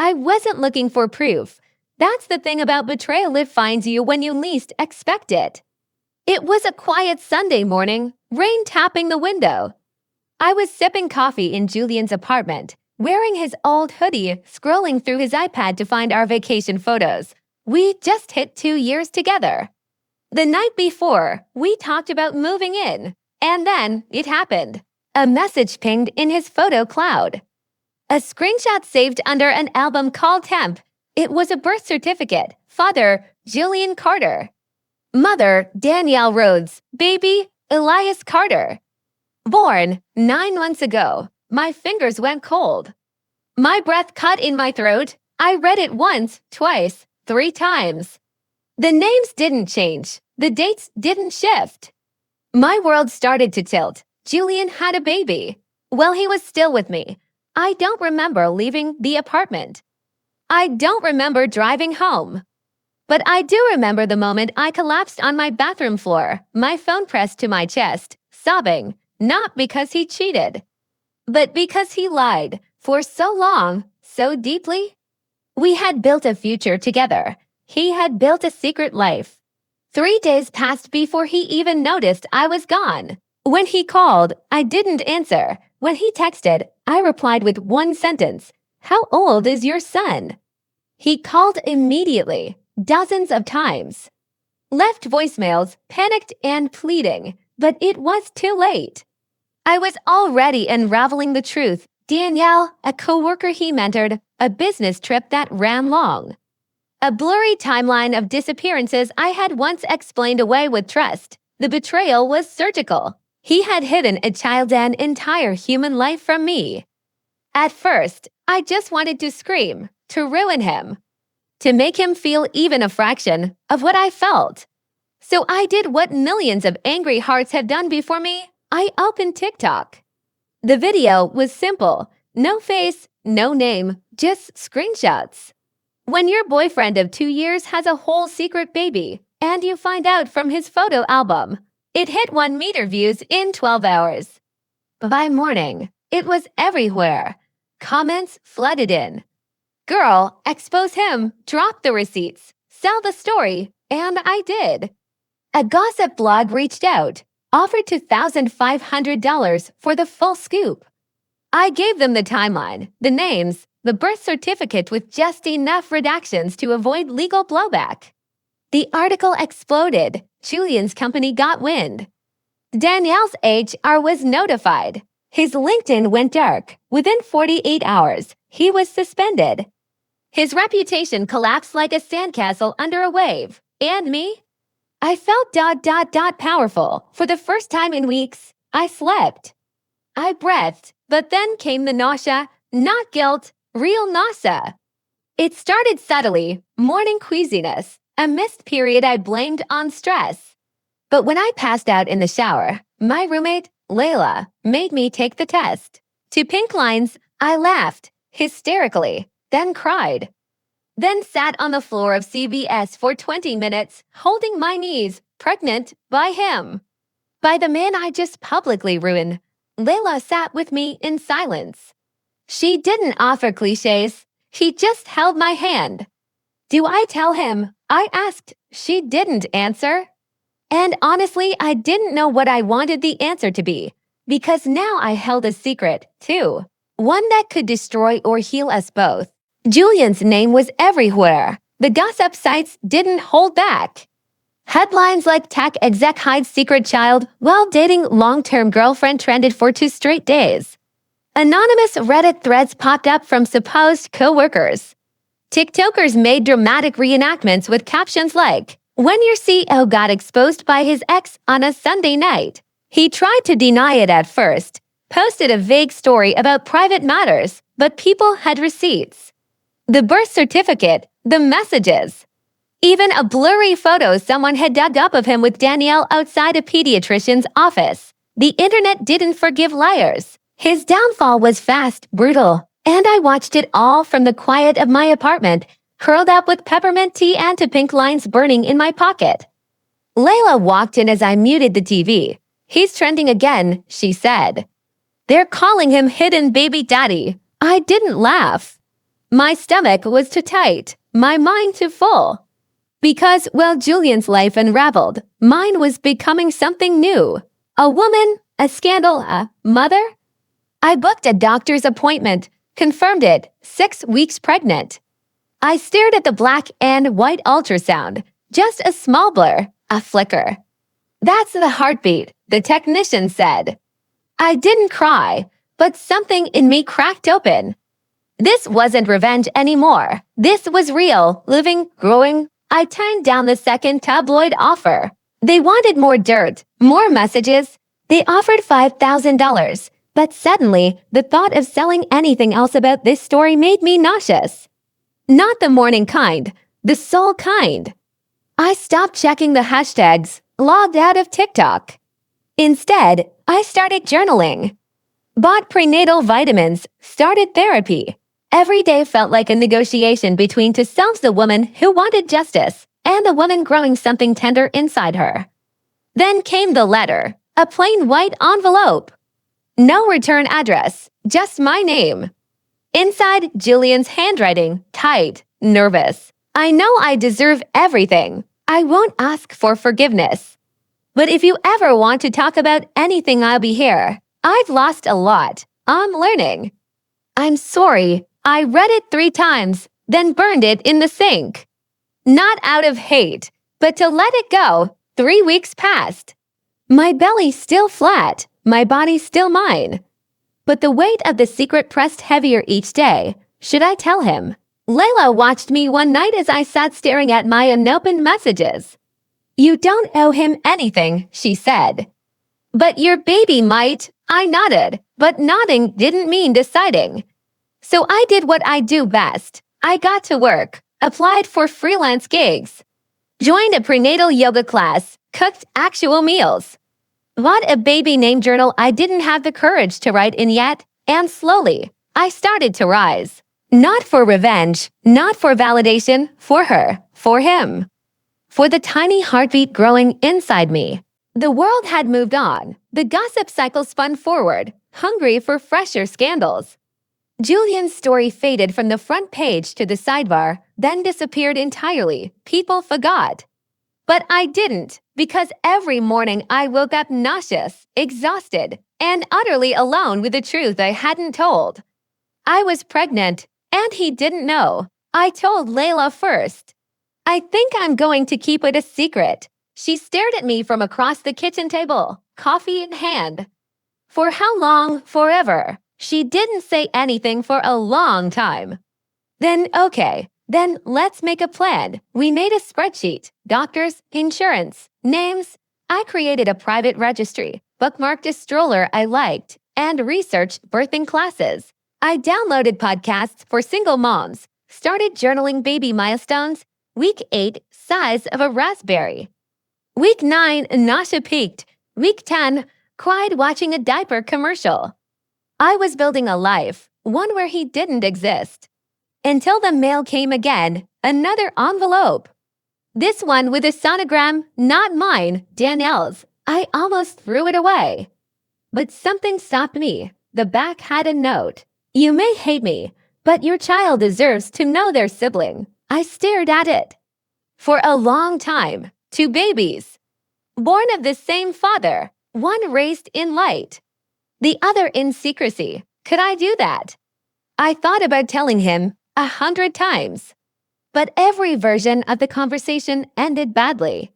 I wasn't looking for proof. That's the thing about betrayal, it finds you when you least expect it. It was a quiet Sunday morning, rain tapping the window. I was sipping coffee in Julian's apartment, wearing his old hoodie, scrolling through his iPad to find our vacation photos. We just hit 2 years together. The night before, we talked about moving in, and then it happened. A message pinged in his photo cloud. A screenshot saved under an album called Temp. It was a birth certificate. Father, Julian Carter. Mother, Danielle Rhodes. Baby, Elias Carter. Born 9 months ago. My fingers went cold. My breath caught in my throat. I read it once, twice, 3 times. The names didn't change. The dates didn't shift. My world started to tilt. Julian had a baby. Well, he was still with me. I don't remember leaving the apartment. I don't remember driving home. But I do remember the moment I collapsed on my bathroom floor, my phone pressed to my chest, sobbing, not because he cheated, but because he lied for so long, so deeply. We had built a future together. He had built a secret life. 3 days passed before he even noticed I was gone. When he called, I didn't answer. When he texted, I replied with one sentence, "How old is your son?" He called immediately, dozens of times. Left voicemails, panicked and pleading, but it was too late. I was already unraveling the truth. Danielle, a coworker he mentored, a business trip that ran long. A blurry timeline of disappearances I had once explained away with trust. The betrayal was surgical. He had hidden a child and entire human life from me. At first, I just wanted to scream, to ruin him, to make him feel even a fraction of what I felt. So I did what millions of angry hearts have done before me. I opened TikTok. The video was simple. No face, no name, just screenshots. When your boyfriend of 2 years has a whole secret baby, and you find out from his photo album, it hit 1 million views in 12 hours. By morning, it was everywhere. Comments flooded in. Girl, expose him, drop the receipts, sell the story, and I did. A gossip blog reached out, offered $2,500 for the full scoop. I gave them the timeline, the names, the birth certificate with just enough redactions to avoid legal blowback. The article exploded. Julian's company got wind. Danielle's HR was notified. His LinkedIn went dark. Within 48 hours, he was suspended. His reputation collapsed like a sandcastle under a wave. And me? I felt powerful. For the first time in weeks, I slept. I breathed, but then came the nausea, not guilt, real nausea. It started subtly, morning queasiness, a missed period I blamed on stress. But when I passed out in the shower, my roommate, Layla, made me take the test. To pink lines, I laughed, hysterically, then cried. Then sat on the floor of CVS for 20 minutes, holding my knees, pregnant by him. By the man I just publicly ruined. Layla sat with me in silence. She didn't offer cliches. She just held my hand. Do I tell him? I asked. She didn't answer. And honestly, I didn't know what I wanted the answer to be, because now I held a secret, too. One that could destroy or heal us both. Julian's name was everywhere. The gossip sites didn't hold back. Headlines like tech exec hides secret child while dating long-term girlfriend trended for 2 straight days. Anonymous Reddit threads popped up from supposed co-workers. TikTokers made dramatic reenactments with captions like, "When your CEO got exposed by his ex on a Sunday night." He tried to deny it at first, posted a vague story about private matters, but people had receipts. The birth certificate, the messages. Even a blurry photo someone had dug up of him with Danielle outside a pediatrician's office. The internet didn't forgive liars. His downfall was fast, brutal, and I watched it all from the quiet of my apartment, curled up with peppermint tea and to pink lines burning in my pocket. Layla walked in as I muted the TV. "He's trending again," she said. "They're calling him hidden baby daddy." I didn't laugh. My stomach was too tight, my mind too full. Because while Julian's life unraveled, mine was becoming something new. A woman, a scandal, a mother. I booked a doctor's appointment, confirmed it, 6 weeks pregnant. I stared at the black and white ultrasound, just a small blur, a flicker. That's the heartbeat, the technician said. I didn't cry, but something in me cracked open. This wasn't revenge anymore. This was real, living, growing. I turned down the second tabloid offer. They wanted more dirt, more messages. They offered $5,000, but suddenly, the thought of selling anything else about this story made me nauseous. Not the morning kind, the soul kind. I stopped checking the hashtags, logged out of TikTok. Instead, I started journaling. Bought prenatal vitamins, started therapy. Every day felt like a negotiation between to self the woman who wanted justice and the woman growing something tender inside her. Then came the letter, a plain white envelope. No return address, just my name. Inside, Julian's handwriting, tight, nervous. I know I deserve everything. I won't ask for forgiveness. But if you ever want to talk about anything, I'll be here. I've lost a lot. I'm learning. I'm sorry. I read it 3 times, then burned it in the sink. Not out of hate, but to let it go. 3 weeks passed. My belly still flat, my body still mine. But the weight of the secret pressed heavier each day. Should I tell him? Layla watched me one night as I sat staring at my unopened messages. You don't owe him anything, she said. But your baby might. I nodded, but nodding didn't mean deciding. So I did what I do best. I got to work, applied for freelance gigs, joined a prenatal yoga class, cooked actual meals, bought a baby name journal I didn't have the courage to write in yet, and slowly, I started to rise. Not for revenge, not for validation, for her, for him, for the tiny heartbeat growing inside me. The world had moved on. The gossip cycle spun forward, hungry for fresher scandals. Julian's story faded from the front page to the sidebar, then disappeared entirely. People forgot. But I didn't, because every morning I woke up nauseous, exhausted, and utterly alone with the truth I hadn't told. I was pregnant, and he didn't know. I told Layla first. I think I'm going to keep it a secret. She stared at me from across the kitchen table, coffee in hand. For how long? Forever. She didn't say anything for a long time. Then, okay, then let's make a plan. We made a spreadsheet, doctors, insurance, names. I created a private registry, bookmarked a stroller I liked, and researched birthing classes. I downloaded podcasts for single moms, started journaling baby milestones. Week 8, size of a raspberry. Week 9, nausea peaked. Week 10, cried watching a diaper commercial. I was building a life, one where he didn't exist. Until the mail came again, another envelope. This one with a sonogram, not mine, Danielle's. I almost threw it away. But something stopped me. The back had a note. You may hate me, but your child deserves to know their sibling. I stared at it. For a long time, 2 babies. Born of the same father, one raised in light, the other in secrecy. Could I do that? I thought about telling him 100 times. But every version of the conversation ended badly.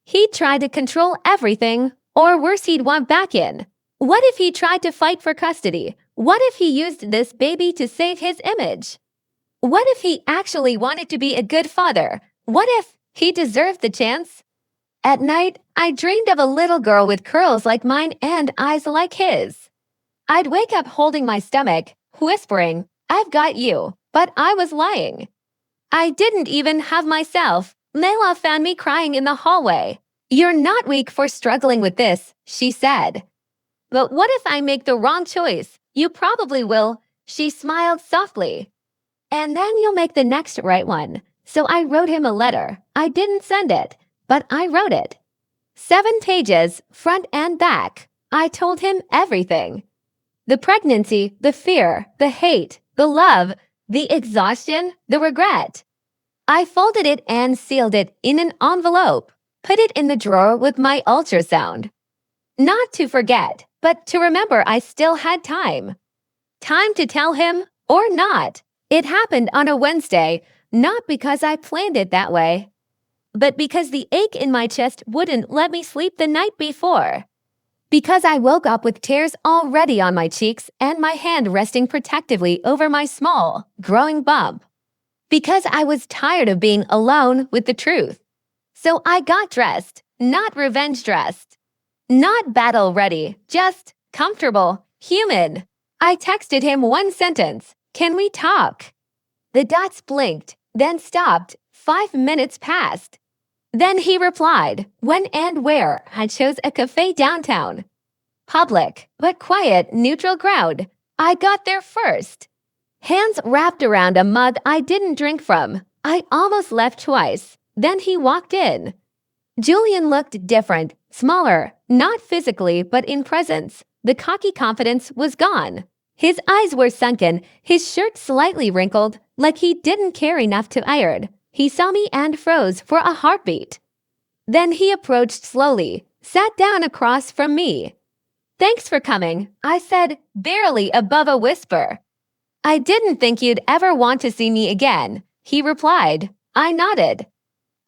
He tried to control everything, or worse, he'd want back in. What if he tried to fight for custody? What if he used this baby to save his image? What if he actually wanted to be a good father? What if he deserved the chance? At night, I dreamed of a little girl with curls like mine and eyes like his. I'd wake up holding my stomach, whispering, I've got you, but I was lying. I didn't even have myself. Layla found me crying in the hallway. You're not weak for struggling with this, she said. But what if I make the wrong choice? You probably will. She smiled softly. And then you'll make the next right one. So I wrote him a letter. I didn't send it, but I wrote it. 7 pages, front and back. I told him everything. The pregnancy, the fear, the hate, the love, The exhaustion, the regret. I folded it and sealed it in an envelope, put it in the drawer with my ultrasound. Not to forget, but to remember I still had time. Time to tell him or not. It happened on a Wednesday, not because I planned it that way, but because the ache in my chest wouldn't let me sleep the night before. Because I woke up with tears already on my cheeks and my hand resting protectively over my small, growing bump. Because I was tired of being alone with the truth. So I got dressed, not revenge dressed. Not battle ready, just comfortable, human. I texted him one sentence, "Can we talk?" The dots blinked, then stopped. 5 minutes passed. Then he replied, "When and where?" I chose a cafe downtown. Public, but quiet, neutral crowd. I got there first. Hands wrapped around a mug I didn't drink from. I almost left twice. Then he walked in. Julian looked different, smaller, not physically, but in presence. The cocky confidence was gone. His eyes were sunken, his shirt slightly wrinkled, like he didn't care enough to iron. He saw me and froze for a heartbeat. Then he approached slowly, sat down across from me. "Thanks for coming," I said, barely above a whisper. "I didn't think you'd ever want to see me again," he replied. I nodded.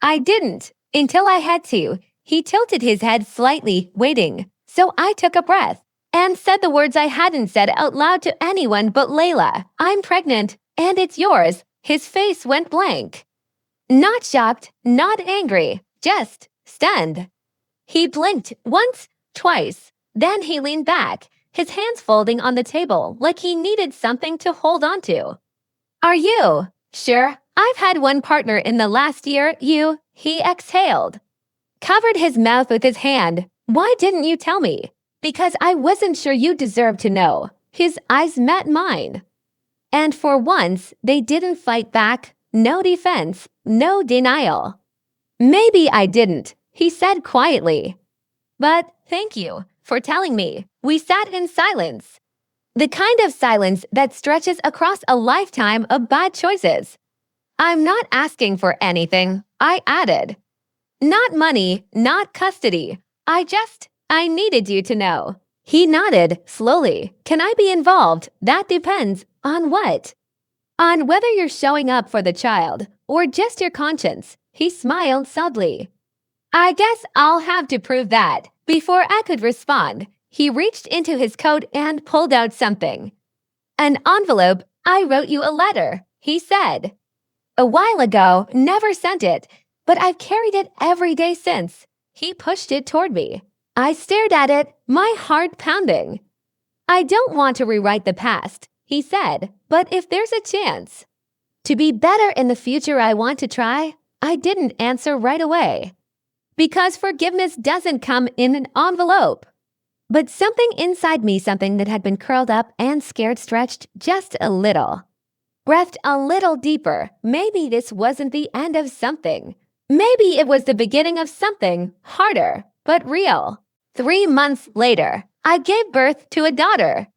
"I didn't, until I had to." He tilted his head slightly, waiting, so I took a breath and said the words I hadn't said out loud to anyone but Layla. "I'm pregnant, and it's yours." His face went blank. Not shocked, not angry, just stunned. He blinked once, twice, then he leaned back, his hands folding on the table like he needed something to hold on to. "Are you sure? I've had one partner in the last year, he exhaled. Covered his mouth with his hand. "Why didn't you tell me?" "Because I wasn't sure you deserved to know." His eyes met mine. And for once, they didn't fight back. No defense, no denial. "Maybe I didn't," he said quietly. "But thank you for telling me." We sat in silence. The kind of silence that stretches across a lifetime of bad choices. "I'm not asking for anything," I added. "Not money, not custody. I needed you to know." He nodded slowly. "Can I be involved?" "That depends on what?" "On whether you're showing up for the child or just your conscience." He smiled sadly. "I guess I'll have to prove that." Before I could respond, he reached into his coat and pulled out something. "An envelope. I wrote you a letter," he said. "A while ago, never sent it, but I've carried it every day since." He pushed it toward me. I stared at it, my heart pounding. "I don't want to rewrite the past," he said, "but if there's a chance to be better in the future, I want to try." I didn't answer right away. Because forgiveness doesn't come in an envelope. But something inside me, something that had been curled up and scared, stretched just a little. Breathed a little deeper. Maybe this wasn't the end of something. Maybe it was the beginning of something harder, but real. 3 months later, I gave birth to a daughter.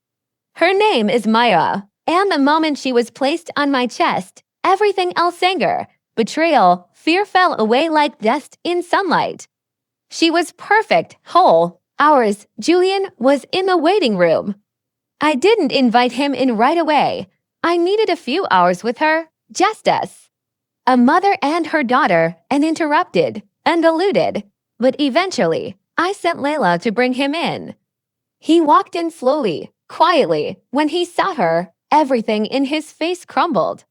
Her name is Maya, and the moment she was placed on my chest, everything else anger, betrayal, fear fell away like dust in sunlight. She was perfect, whole. Ours, Julian, was in the waiting room. I didn't invite him in right away. I needed a few hours with her, just us. A mother and her daughter, uninterrupted, undiluted. But eventually, I sent Layla to bring him in. He walked in slowly, quietly. When he saw her, everything in his face crumbled.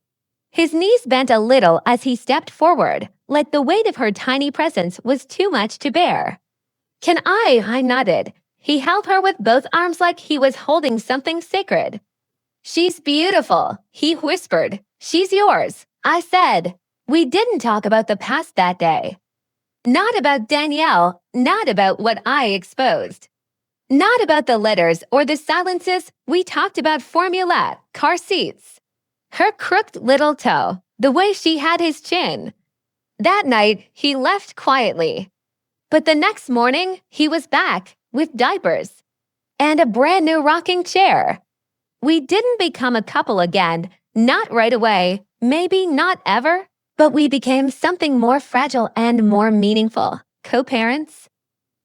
His knees bent a little as he stepped forward, like the weight of her tiny presence was too much to bear. "Can I nodded. He held her with both arms like he was holding something sacred. "She's beautiful," he whispered. "She's yours," I said. We didn't talk about the past that day. Not about Danielle, not about what I exposed. Not about the letters or the silences. We talked about formula, car seats. Her crooked little toe, the way she had his chin. That night, he left quietly. But the next morning, he was back with diapers and a brand new rocking chair. We didn't become a couple again, Not right away, maybe not ever, but we became something more fragile and more meaningful. Co-parents,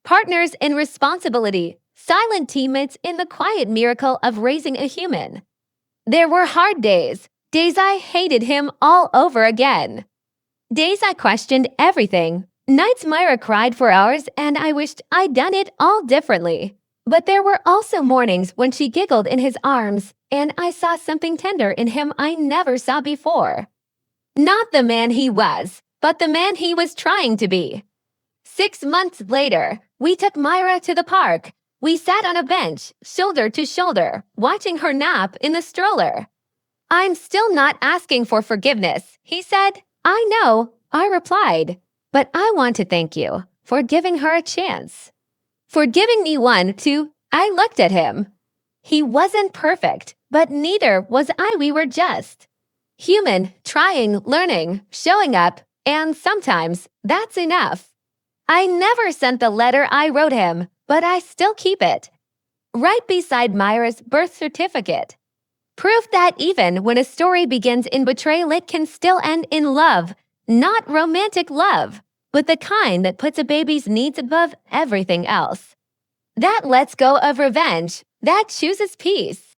partners in responsibility, silent teammates in the quiet miracle of raising a human. There were hard days, days I hated him all over again. Days I questioned everything. Nights Myra cried for hours and I wished I'd done it all differently. But there were also mornings when she giggled in his arms and I saw something tender in him I never saw before. Not the man he was, but the man he was trying to be. 6 months later, we took Myra to the park. We sat on a bench, shoulder to shoulder, watching her nap in the stroller. "I'm still not asking for forgiveness," he said. "I know," I replied. "But I want to thank you for giving her a chance. For giving me one too." I looked at him. He wasn't perfect, but neither was I. We were just human, trying, learning, showing up, and sometimes that's enough. I never sent the letter I wrote him, but I still keep it. Right beside Myra's birth certificate. Proof that even when a story begins in betrayal, it can still end in love. Not romantic love, but the kind that puts a baby's needs above everything else. That lets go of revenge, that chooses peace.